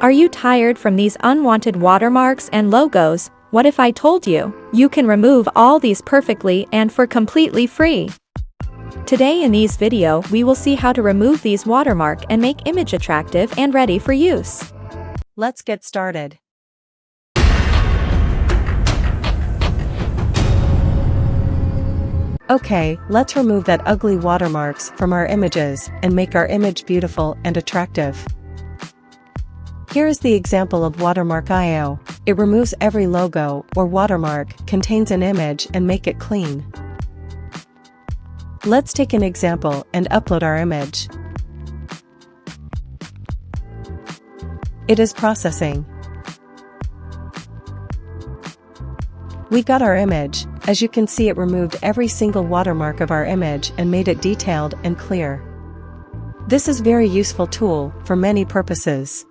Are you tired from these unwanted watermarks and logos? What if I told you, you can remove all these perfectly and for completely free? Today in this video we will see how to remove these watermark and make image attractive and ready for use. Let's get started. Okay, let's remove that ugly watermarks from our images and make our image beautiful and attractive. Here is the example of watermark.io. It removes every logo or watermark contains an image and make it clean. Let's take an example and upload our image. It is processing. We got our image. As you can see, it removed every single watermark of our image and made it detailed and clear. This is a very useful tool for many purposes.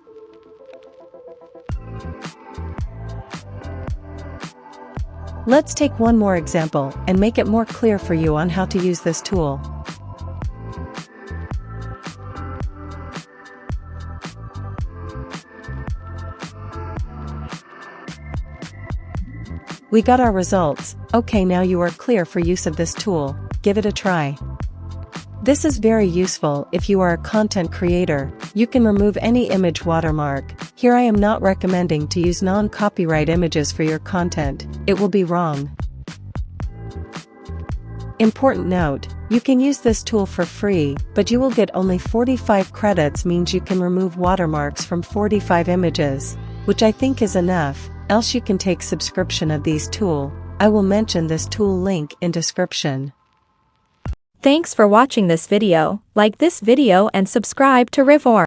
Let's take one more example and make it more clear for you on how to use this tool. We got our results. Okay, now you are clear for use of this tool. Give it a try. This is very useful if you are a content creator. You can remove any image watermark. Here I am not recommending to use non-copyright images for your content. It will be wrong. Important note, you can use this tool for free, but you will get only 45 credits, means you can remove watermarks from 45 images, which I think is enough. Else you can take subscription of these tool. I will mention this tool link in description. Thanks for watching this video. Like this video and subscribe to Rivorm.